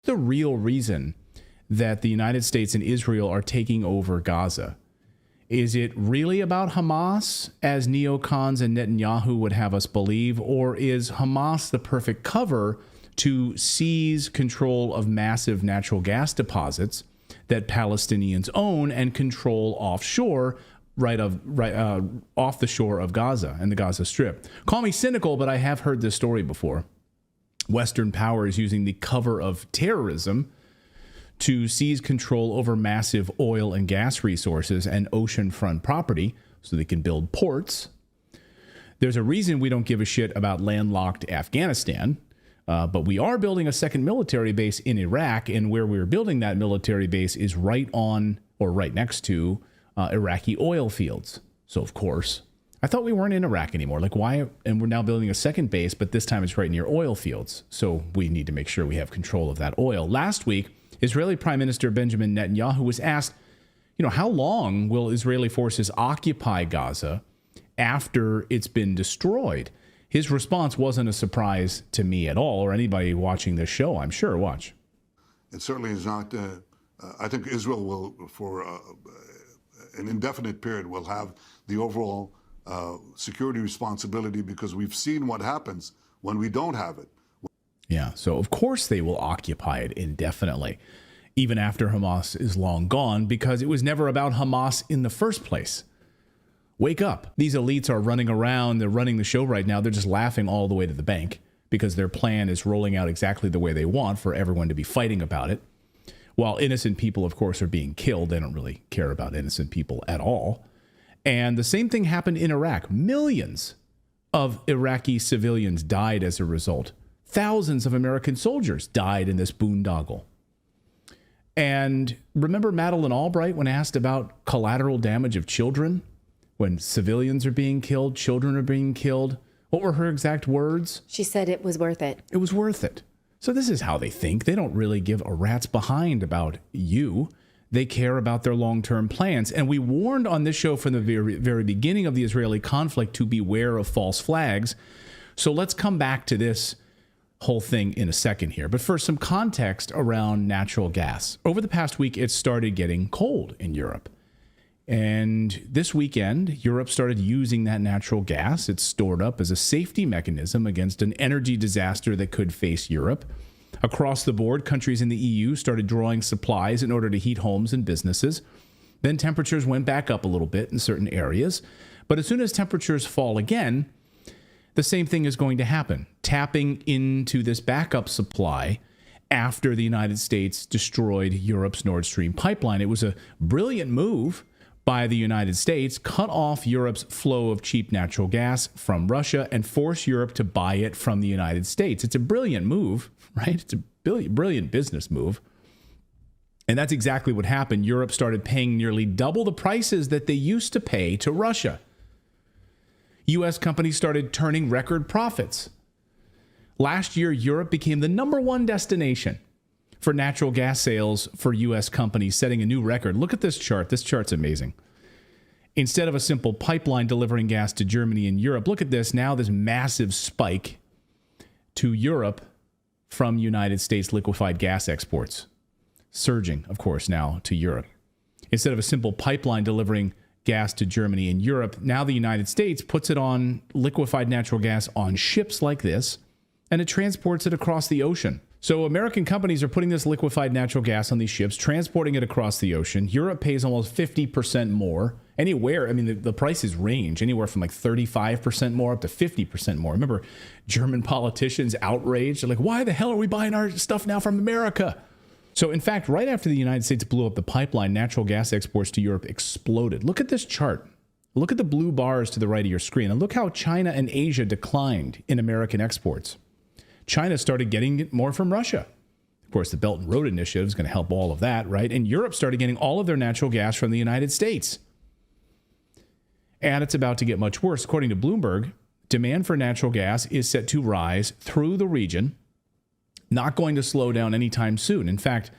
the real reason that the United States and Israel are taking over Gaza? Is it really about Hamas, as neocons and Netanyahu would have us believe, or is Hamas the perfect cover to seize control of massive natural gas deposits that Palestinians own and control offshore, off the shore of Gaza and the Gaza Strip? Call me cynical, but I have heard this story before. Western powers using the cover of terrorism to seize control over massive oil and gas resources and oceanfront property so they can build ports. There's a reason we don't give a shit about landlocked Afghanistan, but we are building a second military base in Iraq, and where we're building that military base is right on or right next to Iraqi oil fields. So, of course, I thought we weren't in Iraq anymore. Like, why? And we're now building a second base, but this time it's right near oil fields. So we need to make sure we have control of that oil. Last week, Israeli Prime Minister Benjamin Netanyahu was asked, how long will Israeli forces occupy Gaza after it's been destroyed? His response wasn't a surprise to me at all, or anybody watching this show, I'm sure. Watch. It certainly is not. I think Israel will, for an indefinite period, will have the overall security responsibility, because we've seen what happens when we don't have it. Yeah, so of course they will occupy it indefinitely, even after Hamas is long gone, because it was never about Hamas in the first place. Wake up. These elites are running around. They're running the show right now. They're just laughing all the way to the bank because their plan is rolling out exactly the way they want for everyone to be fighting about it. While innocent people, of course, are being killed. They don't really care about innocent people at all. And the same thing happened in Iraq. Millions of Iraqi civilians died as a result. Thousands of American soldiers died in this boondoggle. And remember Madeleine Albright when asked about collateral damage of children? When civilians are being killed, children are being killed. What were her exact words? She said it was worth it. It was worth it. So this is how they think. They don't really give a rat's behind about you. They care about their long-term plans. And we warned on this show from the very beginning of the Israeli conflict to beware of false flags. So let's come back to this whole thing in a second here. But first, some context around natural gas. Over the past week, it started getting cold in Europe. And this weekend, Europe started using that natural gas. It's stored up as a safety mechanism against an energy disaster that could face Europe. Across the board, countries in the EU started drawing supplies in order to heat homes and businesses. Then temperatures went back up a little bit in certain areas. But as soon as temperatures fall again, the same thing is going to happen. Tapping into this backup supply after the United States destroyed Europe's Nord Stream pipeline. It was a brilliant move by the United States, cut off Europe's flow of cheap natural gas from Russia and force Europe to buy it from the United States. It's a brilliant move, right? It's a brilliant business move. And that's exactly what happened. Europe started paying nearly double the prices that they used to pay to Russia. U.S. companies started turning record profits. Last year, Europe became the #1 destination for natural gas sales for U.S. companies, setting a new record. Look at this chart. This chart's amazing. Instead of a simple pipeline delivering gas to Germany and Europe, look at this. Now this massive spike to Europe from United States liquefied gas exports. Surging, of course, now to Europe. Instead of a simple pipeline delivering gas to Germany and Europe, now the United States puts it on liquefied natural gas on ships like this, and it transports it across the ocean. So American companies are putting this liquefied natural gas on these ships, transporting it across the ocean. Europe pays almost 50% more. The prices range anywhere from like 35% more up to 50% more. Remember, German politicians outraged. They're like, why the hell are we buying our stuff now from America? So, in fact, right after the United States blew up the pipeline, natural gas exports to Europe exploded. Look at this chart. Look at the blue bars to the right of your screen, and look how China and Asia declined in American exports. China started getting more from Russia. Of course, the Belt and Road Initiative is going to help all of that, right? And Europe started getting all of their natural gas from the United States. And it's about to get much worse. According to Bloomberg, demand for natural gas is set to rise through the region, not going to slow down anytime soon. In fact,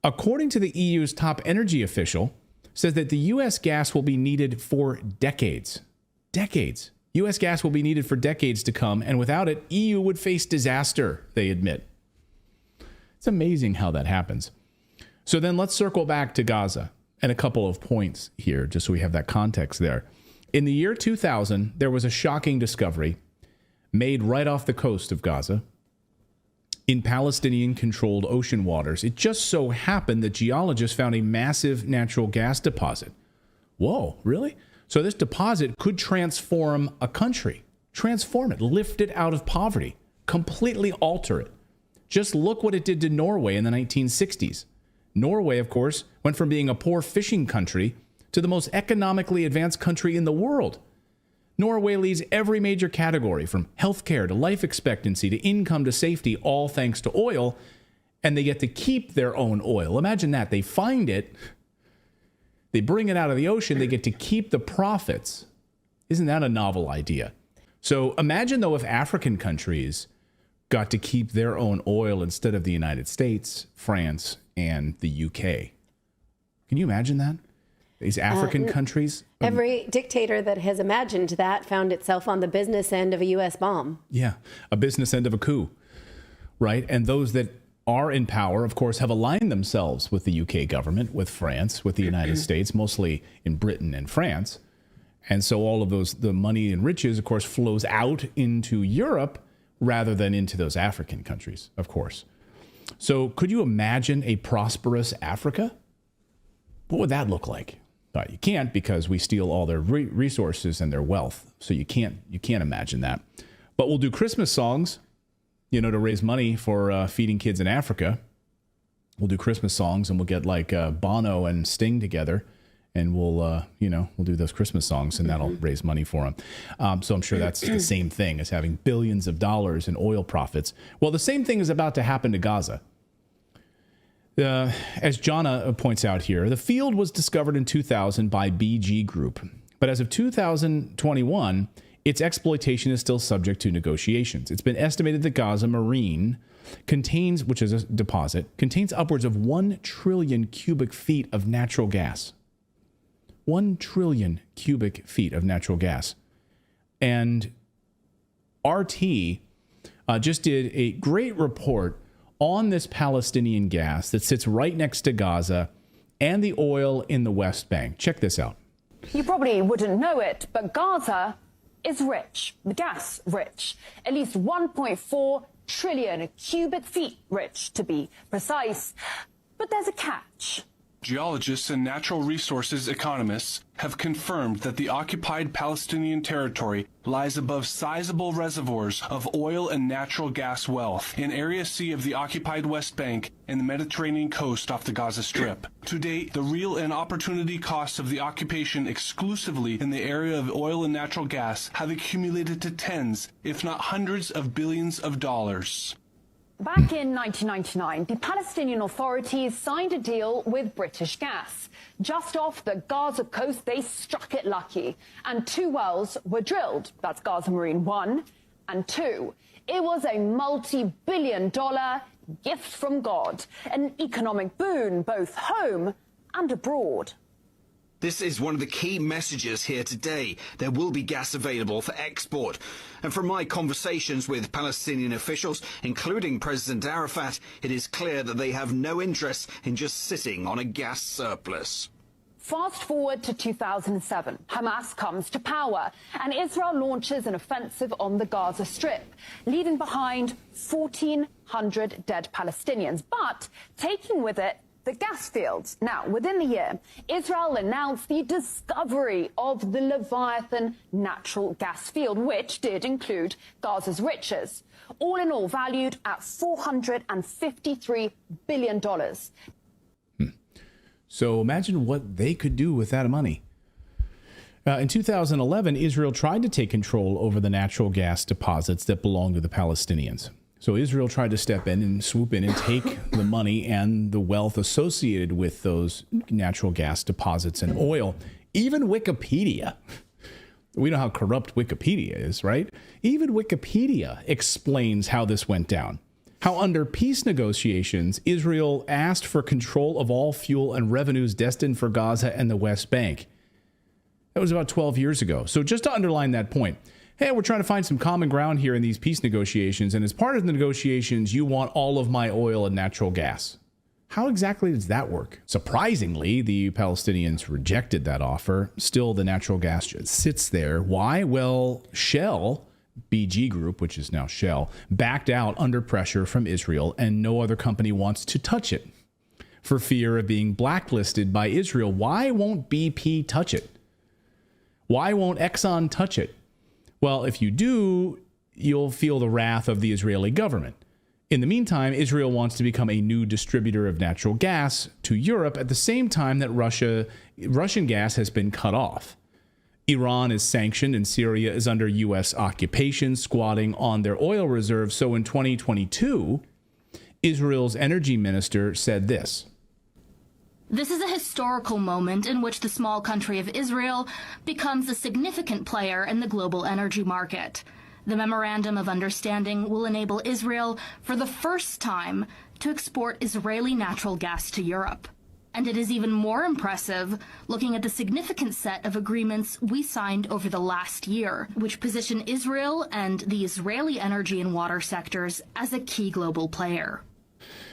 according to the EU's top energy official, says that the U.S. gas will be needed for decades. Decades. U.S. gas will be needed for decades to come, and without it, EU would face disaster, they admit. It's amazing how that happens. So then let's circle back to Gaza and a couple of points here, just so we have that context there. In the year 2000, there was a shocking discovery made right off the coast of Gaza in Palestinian-controlled ocean waters. It just so happened that geologists found a massive natural gas deposit. Whoa, really? So this deposit could transform a country, transform it, lift it out of poverty, completely alter it. Just look what it did to Norway in the 1960s. Norway, of course, went from being a poor fishing country to the most economically advanced country in the world. Norway leads every major category, from healthcare to life expectancy to income to safety, all thanks to oil, and they get to keep their own oil. Imagine that. They find it, they bring it out of the ocean, they get to keep the profits. Isn't that a novel idea? So imagine, though, if African countries got to keep their own oil instead of the United States, France, and the UK. Can you imagine that? These African countries. Every dictator that has imagined that found itself on the business end of a U.S. bomb. Yeah, a business end of a coup, right? And those that are in power, of course, have aligned themselves with the UK government, with France, with the United States, mostly in Britain and France. And so all of the money and riches, of course, flows out into Europe rather than into those African countries, of course. So could you imagine a prosperous Africa? What would that look like? You can't, because we steal all their resources and their wealth. So you can't imagine that. But we'll do Christmas songs, to raise money for feeding kids in Africa. We'll do Christmas songs, and we'll get like Bono and Sting together, and we'll do those Christmas songs, and that'll raise money for them. So I'm sure that's the same thing as having billions of dollars in oil profits. Well, the same thing is about to happen to Gaza. As Jana points out here, the field was discovered in 2000 by BG Group. But as of 2021, its exploitation is still subject to negotiations. It's been estimated that Gaza Marine contains, which is a deposit, contains upwards of 1 trillion cubic feet of natural gas. 1 trillion cubic feet of natural gas. And RT just did a great report on this Palestinian gas that sits right next to Gaza and the oil in the West Bank. Check this out. You probably wouldn't know it, but Gaza is rich, gas rich, at least 1.4 trillion cubic feet rich, to be precise. But there's a catch. Geologists and natural resources economists have confirmed that the occupied Palestinian territory lies above sizable reservoirs of oil and natural gas wealth in Area C of the occupied West Bank and the Mediterranean coast off the Gaza Strip. To date, the real and opportunity costs of the occupation exclusively in the area of oil and natural gas have accumulated to tens, if not hundreds of billions of dollars. Back in 1999, the Palestinian authorities signed a deal with British Gas. Just off the Gaza coast, they struck it lucky, and 2 wells were drilled. That's Gaza Marine 1 and 2. It was a multi-billion-dollar gift from God, an economic boon both home and abroad. This is one of the key messages here today. There will be gas available for export. And from my conversations with Palestinian officials, including President Arafat, it is clear that they have no interest in just sitting on a gas surplus. Fast forward to 2007, Hamas comes to power, and Israel launches an offensive on the Gaza Strip, leaving behind 1,400 dead Palestinians, but taking with it the gas fields. Now, within the year, Israel announced the discovery of the Leviathan natural gas field, which did include Gaza's riches, all in all valued at $453 billion. So imagine what they could do with that money. In 2011, Israel tried to take control over the natural gas deposits that belong to the Palestinians. So Israel tried to step in and swoop in and take the money and the wealth associated with those natural gas deposits and oil. Even Wikipedia, we know how corrupt Wikipedia is, right? Even Wikipedia explains how this went down. How under peace negotiations, Israel asked for control of all fuel and revenues destined for Gaza and the West Bank. That was about 12 years ago. So just to underline that point, hey, we're trying to find some common ground here in these peace negotiations. And as part of the negotiations, you want all of my oil and natural gas. How exactly does that work? Surprisingly, the Palestinians rejected that offer. Still, the natural gas just sits there. Why? Well, Shell, BG Group, which is now Shell, backed out under pressure from Israel, and no other company wants to touch it for fear of being blacklisted by Israel. Why won't BP touch it? Why won't Exxon touch it? Well, if you do, you'll feel the wrath of the Israeli government. In the meantime, Israel wants to become a new distributor of natural gas to Europe at the same time that Russian gas has been cut off. Iran is sanctioned and Syria is under U.S. occupation, squatting on their oil reserves. So in 2022, Israel's energy minister said this. This is a historical moment in which the small country of Israel becomes a significant player in the global energy market. The Memorandum of Understanding will enable Israel, for the first time, to export Israeli natural gas to Europe. And it is even more impressive looking at the significant set of agreements we signed over the last year, which position Israel and the Israeli energy and water sectors as a key global player.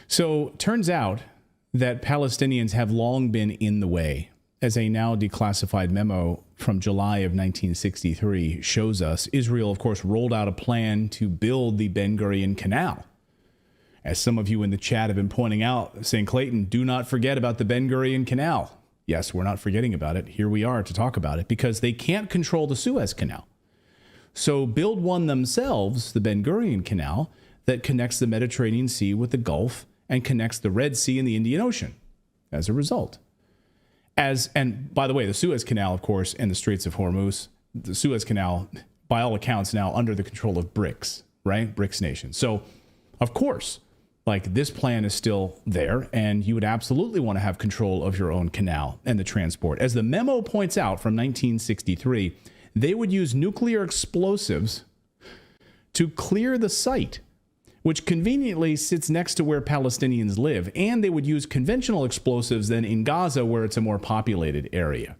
So, turns out that Palestinians have long been in the way. As a now declassified memo from July of 1963 shows us, Israel, of course, rolled out a plan to build the Ben Gurion Canal. As some of you in the chat have been pointing out, saying, Clayton, do not forget about the Ben Gurion Canal. Yes, we're not forgetting about it. Here we are to talk about it because they can't control the Suez Canal. So build one themselves, the Ben Gurion Canal, that connects the Mediterranean Sea with the Gulf and connects the Red Sea and the Indian Ocean as a result. And by the way, the Suez Canal, of course, and the Straits of Hormuz, the Suez Canal, by all accounts, now under the control of BRICS, right? BRICS nations. So, of course, like this plan is still there, and you would absolutely want to have control of your own canal and the transport. As the memo points out from 1963, they would use nuclear explosives to clear the site, which conveniently sits next to where Palestinians live. And they would use conventional explosives then in Gaza, where it's a more populated area.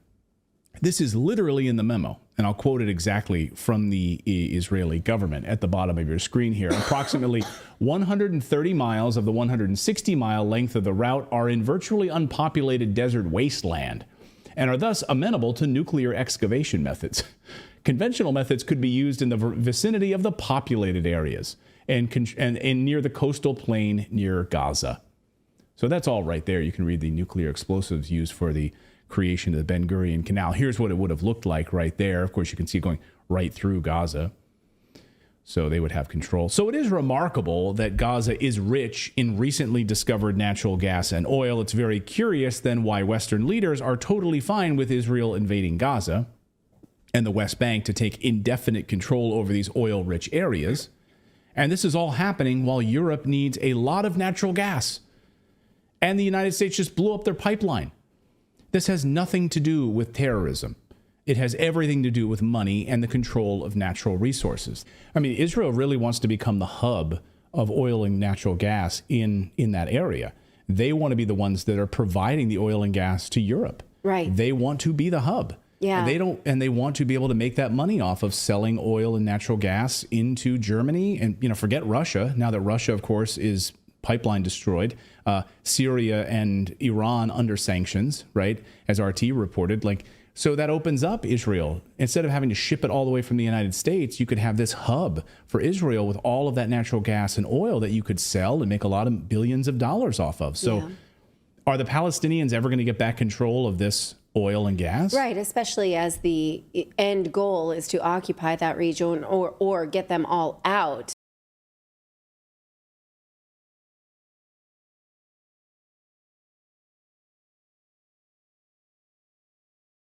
This is literally in the memo, and I'll quote it exactly from the Israeli government at the bottom of your screen here. Approximately 130 miles of the 160-mile length of the route are in virtually unpopulated desert wasteland and are thus amenable to nuclear excavation methods. Conventional methods could be used in the vicinity of the populated areas and near the coastal plain near Gaza. So that's all right there. You can read the nuclear explosives used for the creation of the Ben Gurion Canal. Here's what it would have looked like right there. Of course, you can see it going right through Gaza. So they would have control. So it is remarkable that Gaza is rich in recently discovered natural gas and oil. It's very curious then why Western leaders are totally fine with Israel invading Gaza and the West Bank to take indefinite control over these oil-rich areas. And this is all happening while Europe needs a lot of natural gas. And the United States just blew up their pipeline. This has nothing to do with terrorism. It has everything to do with money and the control of natural resources. I mean, Israel really wants to become the hub of oil and natural gas in that area. They want to be the ones that are providing the oil and gas to Europe. Right. They want to be the hub. Yeah. And they want to be able to make that money off of selling oil and natural gas into Germany and, forget Russia. Now that Russia, of course, is pipeline destroyed, Syria and Iran under sanctions, right? As RT reported, so that opens up Israel. Instead of having to ship it all the way from the United States, you could have this hub for Israel with all of that natural gas and oil that you could sell and make a lot of billions of dollars off of. So are the Palestinians ever going to get back control of this oil and gas? Right, especially as the end goal is to occupy that region or get them all out.